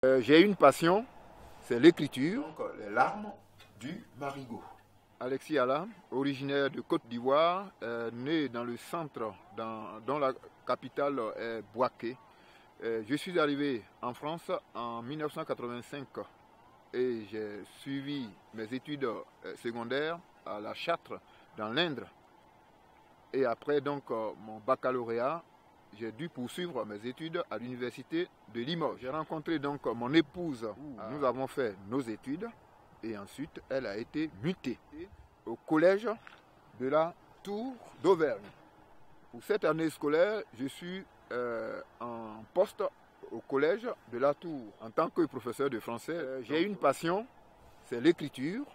J'ai une passion, c'est l'écriture. Donc, les larmes du marigot. Alexis Ala, originaire de Côte d'Ivoire, né dans le centre, dont la capitale est Bouaké. Je suis arrivé en France en 1985 et j'ai suivi mes études secondaires à la Châtre, dans l'Indre. Et après donc mon baccalauréat, j'ai dû poursuivre mes études à l'université de Limoges. J'ai rencontré donc mon épouse. Nous avons fait nos études et ensuite elle a été mutée au collège de la Tour d'Auvergne. Pour cette année scolaire, je suis en poste au collège de la Tour en tant que professeur de français. J'ai une passion, c'est l'écriture.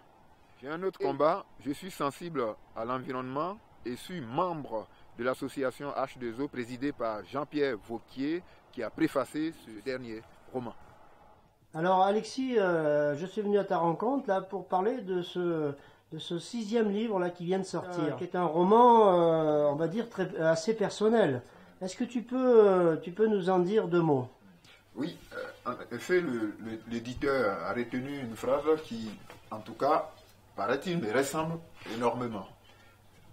J'ai un autre combat, je suis sensible à l'environnement et suis membre de l'association H2O présidée par Jean-Pierre Vauquier qui a préfacé ce dernier roman. Alors Alexis, je suis venu à ta rencontre là pour parler de ce 6e livre là qui vient de sortir, qui est un roman, on va dire assez personnel. Est-ce que tu peux nous en dire 2 mots? Oui, en effet, l'éditeur a retenu une phrase qui, en tout cas, paraît-il, me ressemble énormément.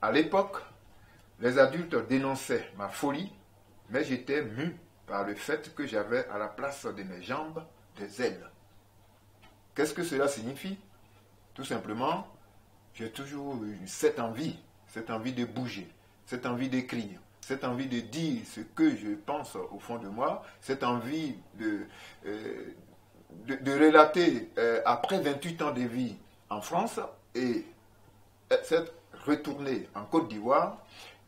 À l'époque, les adultes dénonçaient ma folie, mais j'étais mu par le fait que j'avais à la place de mes jambes des ailes. Qu'est-ce que cela signifie? Tout simplement, j'ai toujours eu cette envie de bouger, cette envie d'écrire, cette envie de dire ce que je pense au fond de moi, cette envie de relater après 28 ans de vie en France et cette retournée en Côte d'Ivoire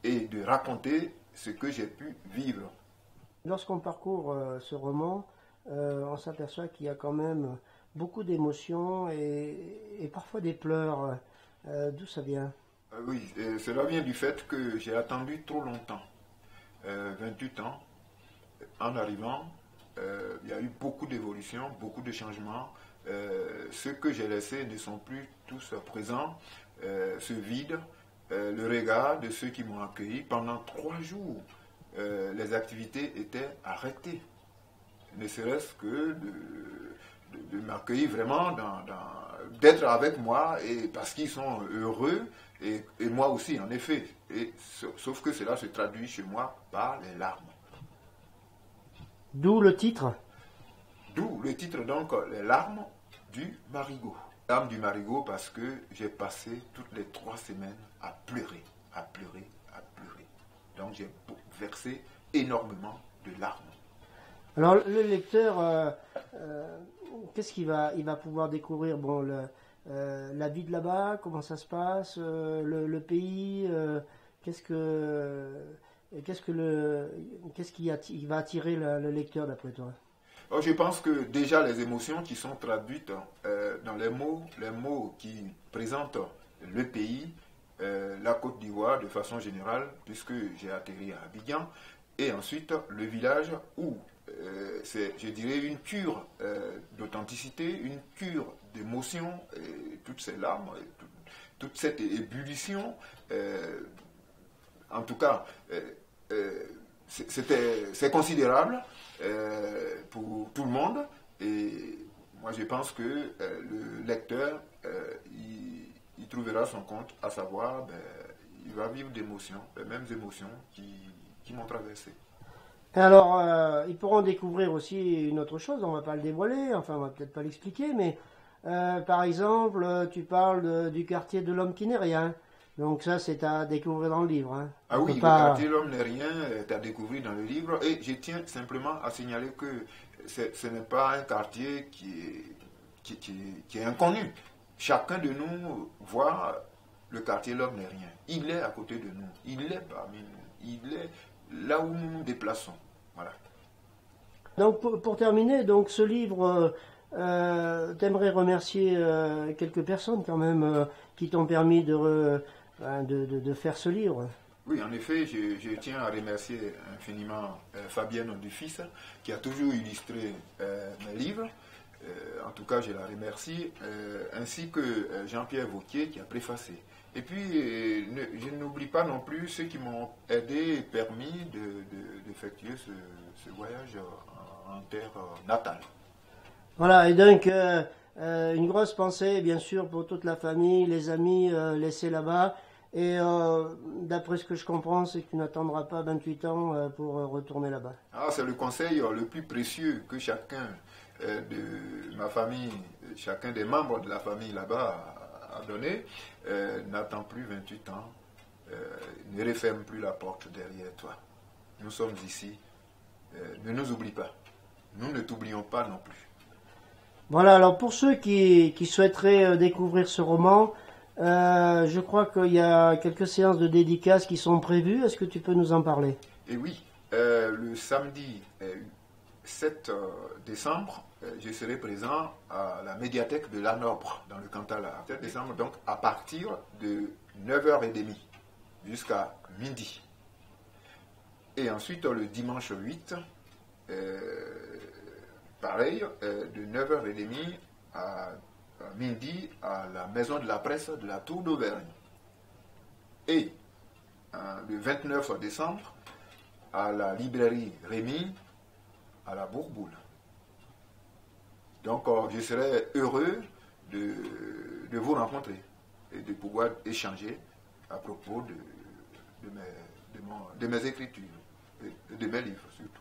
et de raconter ce que j'ai pu vivre. Lorsqu'on parcourt ce roman, on s'aperçoit qu'il y a quand même beaucoup d'émotions et parfois des pleurs. D'où ça vient? Oui, cela vient du fait que j'ai attendu trop longtemps, 28 ans. En arrivant, il y a eu beaucoup d'évolutions, beaucoup de changements. Ceux que j'ai laissés ne sont plus tous présents. Ce vide, le regard de ceux qui m'ont accueilli. Pendant 3 jours, les activités étaient arrêtées. Ne serait-ce que de m'accueillir vraiment, d'être avec moi, et parce qu'ils sont heureux, et moi aussi, en effet. Sauf que cela se traduit chez moi par les larmes. D'où le titre? D'où le titre, donc, les larmes du marigot. Larmes du marigot parce que j'ai passé toutes les 3 semaines à pleurer, à pleurer, à pleurer. Donc j'ai versé énormément de larmes. Alors le lecteur, qu'est-ce qu'il va pouvoir découvrir? Bon, la vie de là-bas, comment ça se passe, le pays, qu'est-ce qui va attirer le lecteur d'après toi? Je pense que déjà les émotions qui sont traduites dans les mots qui présentent le pays, la Côte d'Ivoire de façon générale, puisque j'ai atterri à Abidjan, et ensuite le village où c'est, je dirais, une cure d'authenticité, une cure d'émotion, et toutes ces larmes, et toute cette ébullition, en tout cas, c'est considérable pour tout le monde, et moi je pense que le lecteur, il trouvera son compte, à savoir, il va vivre d'émotions, les mêmes émotions qui m'ont traversé. Alors, ils pourront découvrir aussi une autre chose, on va pas le dévoiler, enfin on va peut-être pas l'expliquer, mais par exemple, tu parles du quartier de l'homme qui n'est rien. Donc ça, c'est à découvrir dans le livre. Hein. Ah oui, le quartier de l'homme n'est rien est à découvrir dans le livre, et je tiens simplement à signaler que ce n'est pas un quartier qui est inconnu. Chacun de nous voit le quartier de l'homme n'est rien. Il est à côté de nous, il est parmi nous, il est là où nous nous déplaçons. Voilà. Donc pour terminer, donc ce livre, t'aimerais remercier quelques personnes quand même qui t'ont permis de faire ce livre. Oui, en effet, je tiens à remercier infiniment Fabienne Dufis qui a toujours illustré mes livres. En tout cas, je la remercie, ainsi que Jean-Pierre Vauquier qui a préfacé. Et puis, je n'oublie pas non plus ceux qui m'ont aidé et permis d'effectuer ce voyage en terre natale. Voilà, et donc une grosse pensée bien sûr pour toute la famille, les amis laissés là-bas. Et d'après ce que je comprends, c'est que tu n'attendras pas 28 ans pour retourner là-bas. Ah, c'est le conseil le plus précieux que chacun de ma famille, chacun des membres de la famille là-bas a donné. N'attends plus 28 ans, ne referme plus la porte derrière toi. Nous sommes ici, ne nous oublie pas. Nous ne t'oublions pas non plus. Voilà, alors pour ceux qui souhaiteraient découvrir ce roman, je crois qu'il y a quelques séances de dédicaces qui sont prévues. Est-ce que tu peux nous en parler? Et oui, le samedi 7 décembre, je serai présent à la médiathèque de Lanobre, dans le Cantal. 7 décembre, donc à partir de 9h30 jusqu'à midi. Et ensuite, le dimanche 8, pareil, de 9h30 à midi à la maison de la presse de la Tour d'Auvergne. Et le 29 décembre, à la librairie Rémy, à la Bourboule. Donc, je serai heureux de vous rencontrer et de pouvoir échanger à propos de mes écritures et de mes livres surtout.